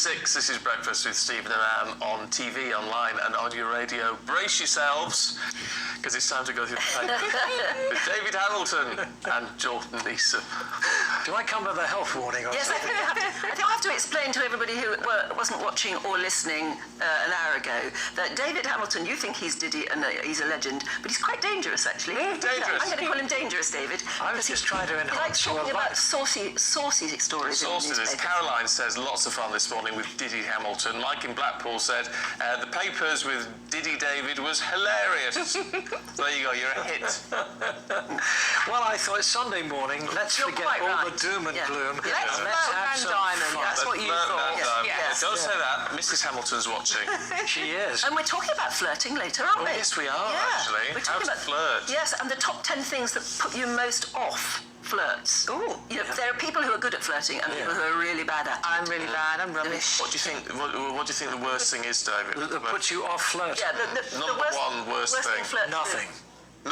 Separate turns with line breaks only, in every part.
6. This is Breakfast with Stephen and Anne on TV, online and on your radio. Brace yourselves, because it's time to go through the paper with David Hamilton and Jordan Neeson.
Do I come with a health warning? Or
yes, I think I have to explain to everybody who wasn't watching or listening an hour ago that David Hamilton, you think he's Diddy and he's a legend, but he's quite dangerous, actually.
Dangerous.
I'm going to call him Dangerous, David.
I was just trying to
He likes
enhance your
talking about
life.
saucy stories.
Sauciness. Caroline says lots of fun this morning with Diddy Hamilton. Mike in Blackpool said the papers with Diddy David was hilarious. There you go, you're a hit.
Well, I thought Sunday morning, let's
You're
forget
quite
all
right.
the doom and gloom.
Let's
and
flirt
have
Van
some
Diamond.
fun.
That's what you thought.
Yes. Don't say that. Mrs. Hamilton's watching.
She is.
And we're talking about flirting later, aren't we?
Yes, we are,
Yeah.
actually.
We're
How
talking
to
about
flirt.
Yes, and the top 10 things that put you most off flirts.
Ooh.
You know, there are people who are good at flirting and people who are really bad at it.
I'm really bad. I'm rubbish.
What do you think? What do you think the worst thing is, David?
That puts you off flirting.
Yeah, the
Number one worst thing.
flirts do.
Nothing.
No!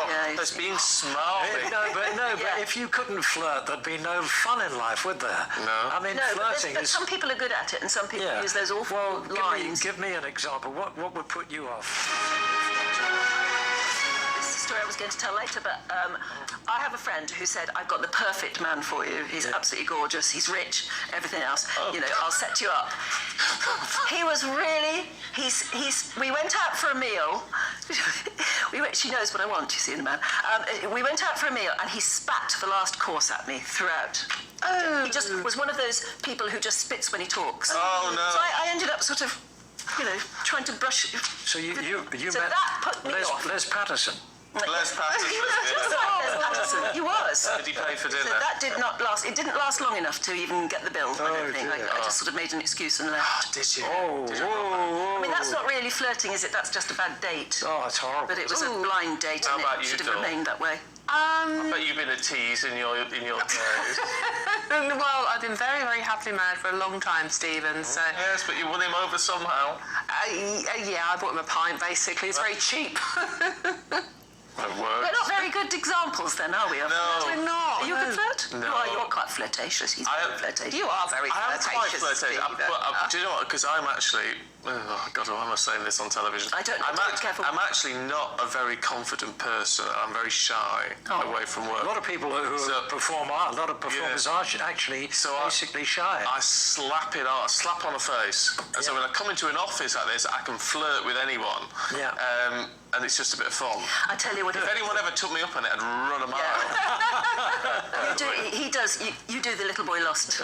Yeah,
That's being smarmy.
No, but
Yeah.
if you couldn't flirt, there'd be no fun in life, would there?
No.
I mean,
No,
flirting
but
is...
some people are good at it and some people use those awful
Well,
lines.
give me an example. What would put you off?
This is a story I was going to tell later, but I have a friend who said, I've got the perfect man for you. He's absolutely gorgeous, he's rich, everything else. You know, I'll set you up. He was really, we went out for a meal. She knows what I want, you see, in a man. We went out for a meal and he spat the last course at me throughout.
Oh.
He just was one of those people who just spits when he talks.
Oh, no.
So I ended up sort of, you know, trying to brush...
So you
So
met
that put me off.
Les Patterson.
Les Patterson.
He was just like Les Patterson. He was.
Did he pay for dinner?
So that did not last. It didn't last long enough to even get the bill. I don't think.
dear.
I just sort of made an excuse and left.
Did you?
I mean, that's not really flirting, is it? That's just a bad date.
Oh, it's horrible.
But it was a blind date,
How
and
about
it
you,
should have
Dawn?
remained that way.
I bet you've been a tease in your days.
Well, I've been very, very happily married for a long time, Stephen. So
Yes, but you won him over somehow.
yeah, I bought him a pint. Basically, it's very cheap.
It
We're
worked.
not very good examples, then, are we?
No.
We're not.
Are you a good flirt?
No.
Well, you're quite flirtatious. He's very flirtatious.
You are very
I am quite
flirtatious,
flirtatious.
Stephen.
Do you know what? Because I'm actually... Oh, God, why am I saying this on television?
I don't know. Be careful.
I'm actually not a very confident person. I'm very shy away from work.
A lot of people who perform art, a lot of performers are actually basically shy.
I slap on a face. And so when I come into an office like this, I can flirt with anyone.
Yeah.
And it's just a bit of fun.
I tell you what.
If anyone ever took me up on it, I'd run a mile.
He does. You do the little boy lost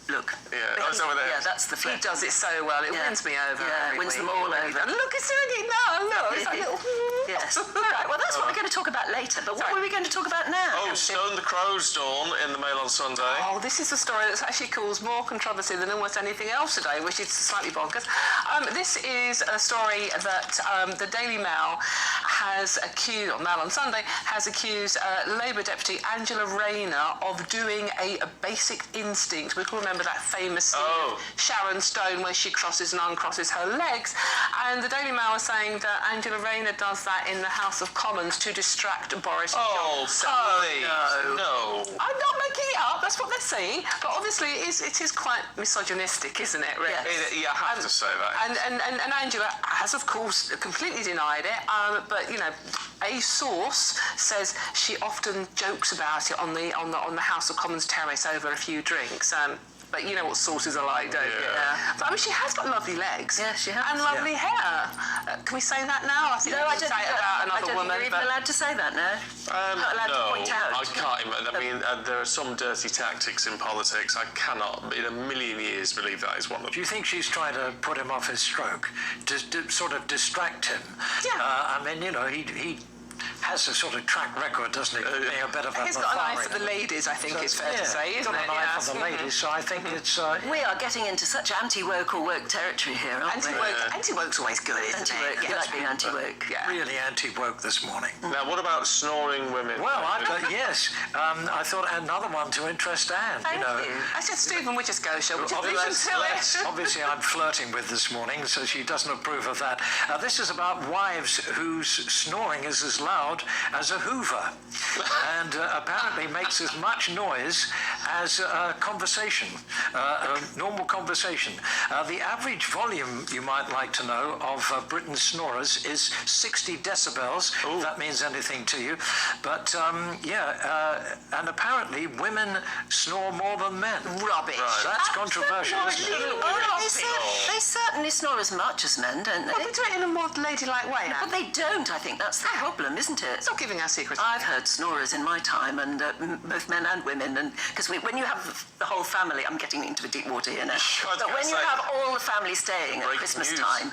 look.
Yeah, that's over there.
Yeah, that's the
He
flirt.
does it so well. It wins me over.
Yeah,
every
wins
week.
them all over.
And look, it's doing it now. Look, it's like little...
Yes. All right. Well, that's what we're going to talk about later. But what were we going to talk about now?
Oh, Stone the Crow's Dawn in the Mail on Sunday.
Oh, this is a story that's actually caused more controversy than almost anything else today, which is slightly bonkers. This is a story that the Daily Mail has accused, or Mail on Sunday, has accused Labour Deputy Angela Rayner of doing a basic instinct. We can remember that famous scene of Sharon Stone where she crosses and uncrosses her legs. And the Daily Mail is saying that Angela Rayner does that in the House of Commons to distract Boris Johnson.
No.
I'm not making it up, that's what they're saying. But obviously it is quite misogynistic, isn't it, really?
Yeah, I have to say that.
And Angela has, of course, completely denied it. But, you know, a source says she often jokes about it on the House of Commons terrace over a few drinks. But you know what sources are like, don't you?
Yeah.
But I mean, she has got lovely legs.
Yeah, she has.
And lovely hair. Can we say that now? I think
No,
we
I
can
don't
say it about another woman.
think you're even allowed to say that now. Not allowed to point out.
I can't. I mean, there are some dirty tactics in politics. I cannot, in a million years, believe that is one of them.
Do you think she's trying to put him off his stroke, to sort of distract him?
Yeah.
I mean, you know, he has a sort of track record, doesn't he? Being a bit of a
He's got an eye for the ladies, I think it's fair to say, isn't it?
He's got an eye for the ladies, so I think it's...
We are getting into such anti-woke or woke territory here, aren't we?
Anti-woke's always good, isn't
Anti-woke.
it?
You like being anti-woke.
Yeah.
really anti-woke this morning.
Now, what about snoring women?
Well, yes, I thought another one to interest Anne.
Thank
you know.
you. I said, Stephen, we just go, shall we? Just leave them to it.
Obviously, I'm flirting with this morning, so she doesn't approve of that. This is about wives whose snoring is as loud loud as a Hoover, and apparently makes as much noise as conversation, normal conversation. The average volume, you might like to know, of Britain's snorers is 60 decibels, if that means anything to you. But and apparently women snore more than men.
Rubbish.
Right. That's controversial, isn't it?
They certainly snore as much as men, don't they?
Well, they do it in a more ladylike way,
But they don't, I think. That's the problem, isn't it?
It's not giving our secrets.
I've heard snorers in my time, and both men and women, and because when you have the whole family, I'm getting into a deep water here now. But when you have all the family staying at Christmas time,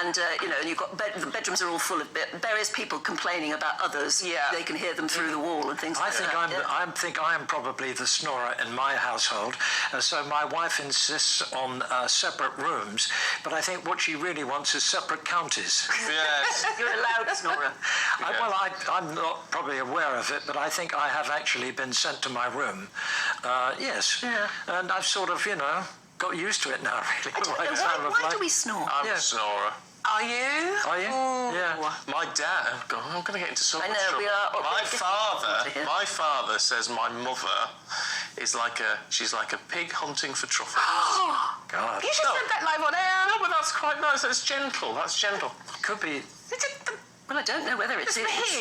and and you've got the bedrooms are all full of various people complaining about others.
Yeah.
They can hear them through the wall and things like that.
I think I am probably the snorer in my household. So my wife insists on separate rooms, but I think what she really wants is separate counties.
Yes.
You're a loud snorer.
I'm not probably aware of it, but I think I have actually been sent to my room. Yes.
Yeah.
And I've sort of, got used to it now, really.
Why do we snore?
I'm a snorer.
Are you?
Are you? Yeah.
My dad, God, I'm going to get into so much
I know,
trouble.
we are.
My father says my mother is she's like a pig hunting for truffles.
God.
You should send that live on air.
No, but that's quite nice. That's gentle.
Could be.
Well, I don't know whether it's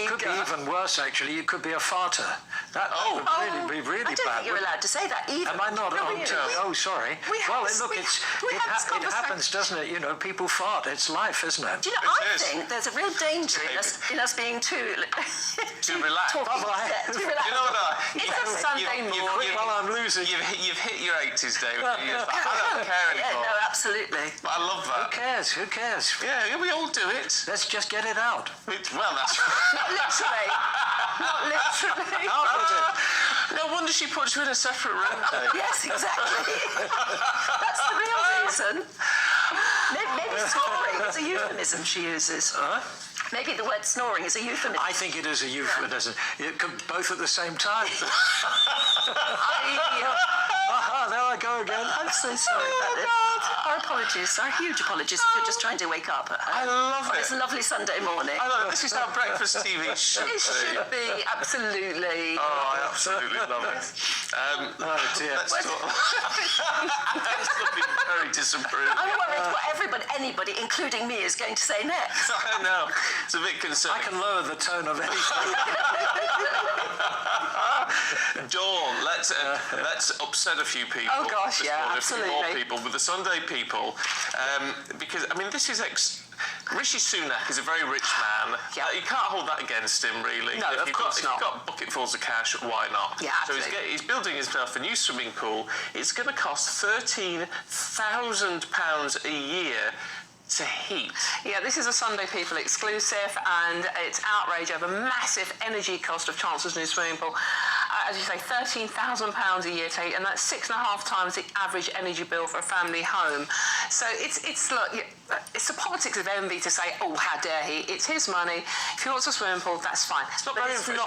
Could be even worse, actually. You could be a farter. That would really be really
I don't
bad.
think you're allowed to say that either.
Am I not? Sorry. It happens, doesn't it? People fart. It's life, isn't it?
Do you know, I think there's a real danger in us being too
relaxed.
Too relaxed.
You know what?
It's a Sunday morning.
Well, I'm losing.
You've hit your 80s, David. I don't care anymore.
Yeah, no, absolutely.
But I love that.
Who cares?
Yeah, we all do it.
Let's just get it out.
Well, that's
Not literally. Not literally.
no wonder she puts you in a separate room, Dave.
Yes, exactly. That's the real reason. Maybe snoring is a euphemism she uses. Maybe the word snoring is a euphemism.
I think it is a euphemism. It could both at the same time. There I go again.
I'm so sorry about this. Our apologies, our huge apologies if you're just trying to wake up.
I love it.
It's a lovely Sunday morning.
I love it. This is how breakfast TV should be.
It should be, absolutely.
Oh, I absolutely love it.
Oh dear.
Let's talk. That's looking very disapproved.
I'm worried what anybody, including me, is going to say next.
I know. It's a bit concerning.
I can lower the tone of anything.
Dawn, let's upset a few people.
Oh gosh,
this
yeah,
morning,
absolutely.
A few more people with the Sunday people, because this is Rishi Sunak is a very rich man.
Yeah.
You can't hold that against him, really.
No, of course not.
If you've got bucketfuls of cash, why not?
Yeah,
so
absolutely.
he's building himself a new swimming pool. It's going to cost £13,000 a year to heat.
Yeah, this is a Sunday People exclusive, and it's outrage over massive energy cost of Chancellor's new swimming pool. As you say, £13,000 a year to heat, and that's 6.5 times the average energy bill for a family home. So it's the politics of envy to say, oh, how dare he? It's his money. If he wants a swimming pool, that's fine.
It's not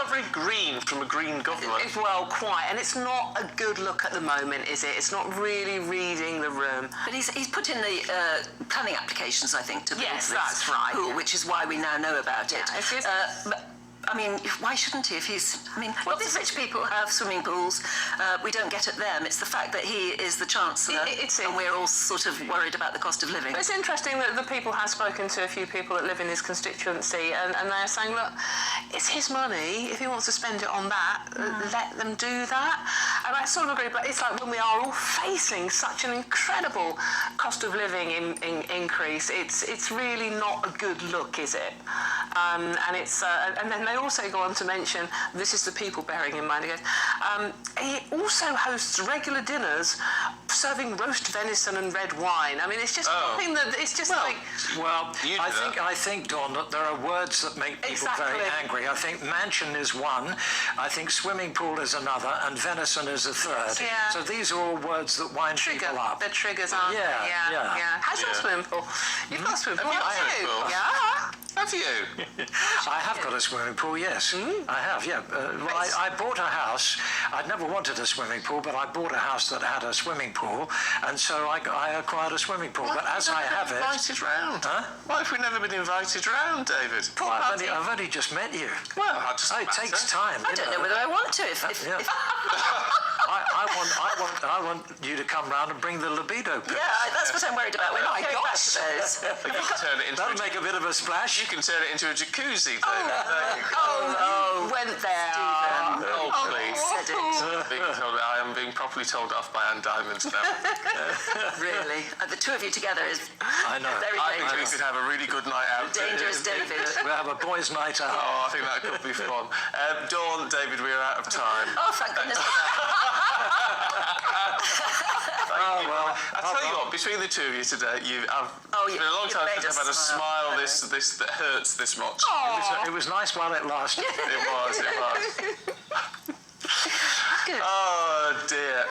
very green from a green government.
Well, quite, and it's not a good look at the moment, is it? It's not really reading the room.
But he's put in the planning applications, I think, to build
Yes,
this
that's right,
pool,
yeah.
which is why we now know about it.
Yeah,
but I mean, why shouldn't he? If he's, lots of rich people have swimming pools. We don't get at them. It's the fact that he is the Chancellor, and we're all sort of worried about the cost of living.
But it's interesting that the people have spoken to a few people that live in his constituency, and they're saying, look, it's his money. If he wants to spend it on that, let them do that. And I sort of agree, but it's like when we are all facing such an incredible cost of living increase, it's really not a good look, is it? And then they also go on to mention, this is the people bearing in mind, he goes, he also hosts regular dinners serving roast venison and red wine. I mean, it's just something that, it's just
I think, Dawn, that there are words that make people very angry. I think mansion is one, I think swimming pool is another, and venison is a third.
Yeah.
So these are all words that wind people up.
They're triggers, aren't they?
Yeah.
How's your swimming pool? You've got a swimming pool,
Have you got a
haven't
swimming pool?
Yeah.
Have you?
I have got a swimming pool, yes. I have, yeah. Well, I bought a house. I'd never wanted a swimming pool, but I bought a house that had a swimming pool, and so I acquired a swimming pool. But as I have it...
Invited round?
Huh?
Why have we never been invited round, David?
Well, I've only just met you.
Well, that doesn't
It takes time.
I don't know whether I want to. If
I want you to come round and bring the libido pills.
yeah, that's what I'm worried about. We're not
My
going back to
gosh.
those.
You can turn it into
That'll make a bit of a splash.
You can turn it into a jacuzzi, David. There you go.
Oh, you went there.
Oh, please.
Said it.
I am being properly told off by Anne Diamond now.
Really. The two of you together is
I know.
very
I think we
dangerous.
could have a really good night out.
Dangerous David.
We'll have a boys' night out.
Oh, I think that could be fun. Dawn, David, we're out of time.
Oh, thank goodness for that.
Oh, well.
I tell you what, between the two of you today, it's been a long time
made
since I've had a
us
smile this that hurts this much.
It was nice while it lasted.
It was.
Good.
Oh dear.